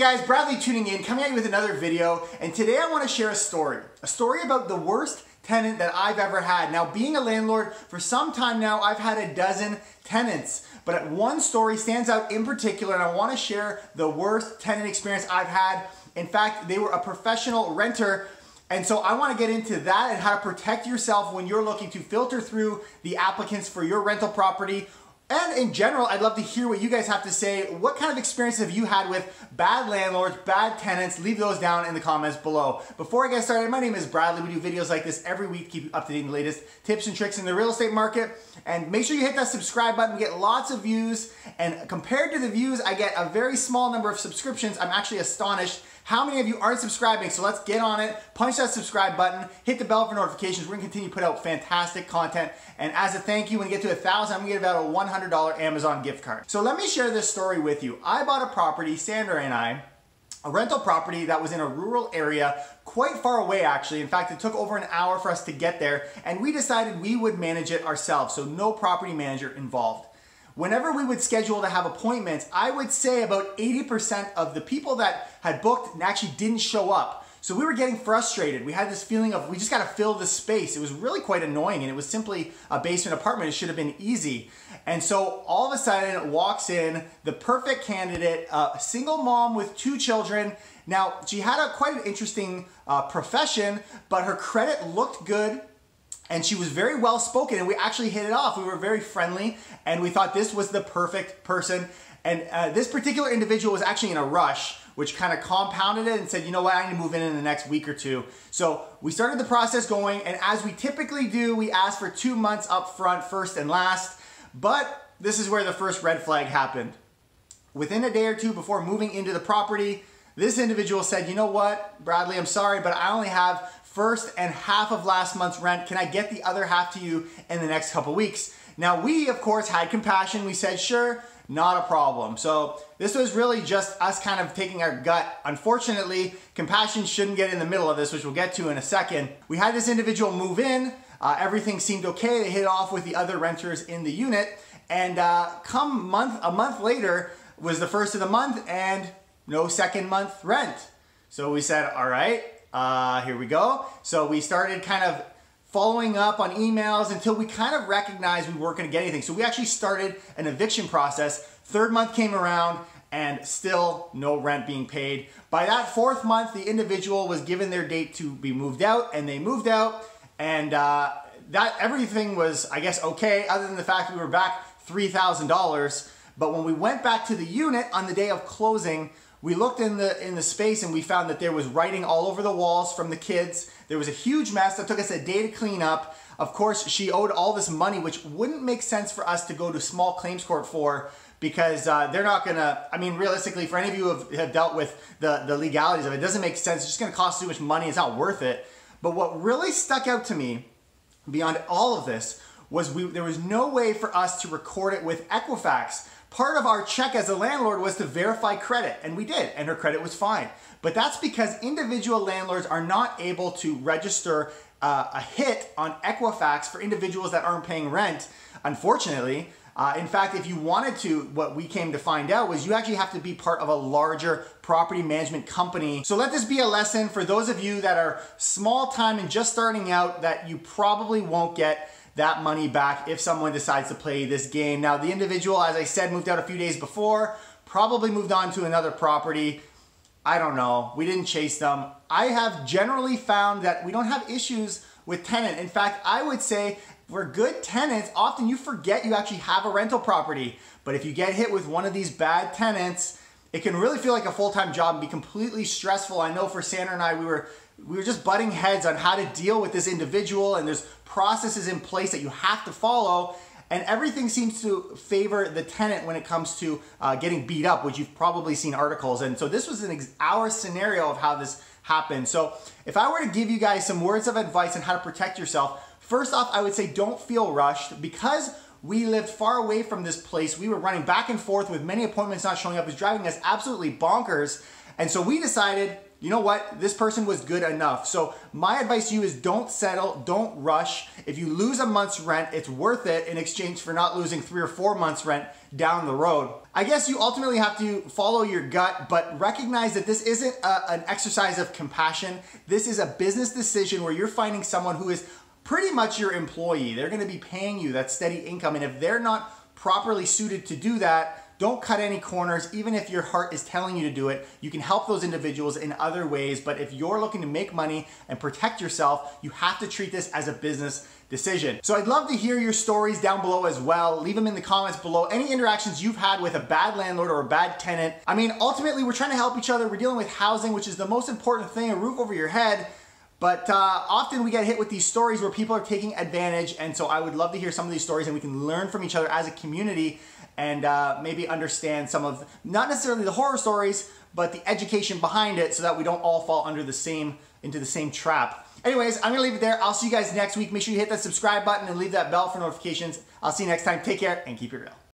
guys, Bradley tuning in, coming at you with another video, and today I want to share a story about the worst tenant that I've ever had. Now, being a landlord for some time now, I've had a dozen tenants, but one story stands out in particular, and I want to share the worst tenant experience I've had. In fact, they were a professional renter, and so I want to get into that and how to protect yourself when you're looking to filter through the applicants for your rental property. And in general, I'd love to hear what you guys have to say. What kind of experience have you had with bad landlords, bad tenants? Leave those down in the comments below. Before I get started, my name is Bradley. We do videos like this every week to keep you up to date on the latest tips and tricks in the real estate market. And make sure you hit that subscribe button. We get lots of views. And compared to the views, I get a very small number of subscriptions. I'm actually astonished how many of you aren't subscribing, so let's get on it. Punch that subscribe button, hit the bell for notifications. We're gonna continue to put out fantastic content. And as a thank you, when you get to 1,000, I'm gonna give out a $100 Amazon gift card. So let me share this story with you. I bought a property, Sandra and I, a rental property that was in a rural area, quite far away actually. In fact, it took over an hour for us to get there, and we decided we would manage it ourselves, so no property manager involved. Whenever we would schedule to have appointments, I would say about 80% of the people that had booked actually didn't show up. So we were getting frustrated. We had this feeling of we just gotta fill this space. It was really quite annoying, and it was simply a basement apartment. It should have been easy. And so all of a sudden walks in the perfect candidate, a single mom with 2 children. Now, she had quite an interesting profession, but her credit looked good. And she was very well spoken, and we actually hit it off. We were very friendly, and we thought this was the perfect person. And this particular individual was actually in a rush, which kind of compounded it and said, you know what, I need to move in the next week or 2. So we started the process going, and as we typically do, we asked for 2 months up front, first and last. But this is where the first red flag happened. Within a day or 2 before moving into the property, this individual said, you know what, Bradley, I'm sorry, but I only have first and half of last month's rent. Can I get the other half to you in the next couple weeks? Now, we, of course, had compassion. We said, sure, not a problem. So this was really just us kind of taking our gut. Unfortunately, compassion shouldn't get in the middle of this, which we'll get to in a second. We had this individual move in. Everything seemed okay. They hit it off with the other renters in the unit. And a month later was the first of the month and no second month rent. So we said, all right, here we go. So we started kind of following up on emails until we kind of recognized we weren't going to get anything. So we actually started an eviction process. 3rd month came around and still no rent being paid. By that 4th month, the individual was given their date to be moved out, and they moved out, and that everything was, I guess, okay, other than the fact we were back $3,000. But when we went back to the unit on the day of closing, we looked in the space and we found that there was writing all over the walls from the kids. There was a huge mess that took us a day to clean up. Of course, she owed all this money, which wouldn't make sense for us to go to small claims court for, because they're not gonna, I mean, realistically, for any of you who have dealt with the legalities of it, it doesn't make sense. It's just gonna cost too much money. It's not worth it. But what really stuck out to me beyond all of this was there was no way for us to record it with Equifax. Part of our check as a landlord was to verify credit, and we did, and her credit was fine. But that's because individual landlords are not able to register a hit on Equifax for individuals that aren't paying rent, unfortunately. In fact, if you wanted to, what we came to find out was you actually have to be part of a larger property management company. So let this be a lesson for those of you that are small time and just starting out, that you probably won't get that money back if someone decides to play this game. Now, the individual, as I said, moved out a few days before, probably moved on to another property. I don't know. We didn't chase them. I have generally found that we don't have issues with tenant. In fact, I would say for good tenants, often you forget you actually have a rental property. But if you get hit with one of these bad tenants, it can really feel like a full-time job and be completely stressful. I know for Sandra and I, we were just butting heads on how to deal with this individual, and there's processes in place that you have to follow, and everything seems to favor the tenant when it comes to getting beat up, which you've probably seen articles. And so this was our scenario of how this happened. So if I were to give you guys some words of advice on how to protect yourself, first off, I would say don't feel rushed. Because we lived far away from this place, we were running back and forth with many appointments not showing up. It was driving us absolutely bonkers. And so we decided, you know what, this person was good enough. So my advice to you is don't settle, don't rush. If you lose a month's rent, it's worth it in exchange for not losing 3 or 4 months rent down the road. I guess you ultimately have to follow your gut, but recognize that this isn't an exercise of compassion. This is a business decision where you're finding someone who is pretty much your employee. They're gonna be paying you that steady income, and if they're not properly suited to do that, don't cut any corners. Even if your heart is telling you to do it, you can help those individuals in other ways. But if you're looking to make money and protect yourself, you have to treat this as a business decision. So I'd love to hear your stories down below as well. Leave them in the comments below. Any interactions you've had with a bad landlord or a bad tenant. I mean, ultimately, we're trying to help each other. We're dealing with housing, which is the most important thing, a roof over your head. But often we get hit with these stories where people are taking advantage. And so I would love to hear some of these stories, and we can learn from each other as a community and maybe understand some of, not necessarily the horror stories, but the education behind it, so that we don't all fall into the same trap. Anyways, I'm gonna leave it there. I'll see you guys next week. Make sure you hit that subscribe button and leave that bell for notifications. I'll see you next time. Take care and keep it real.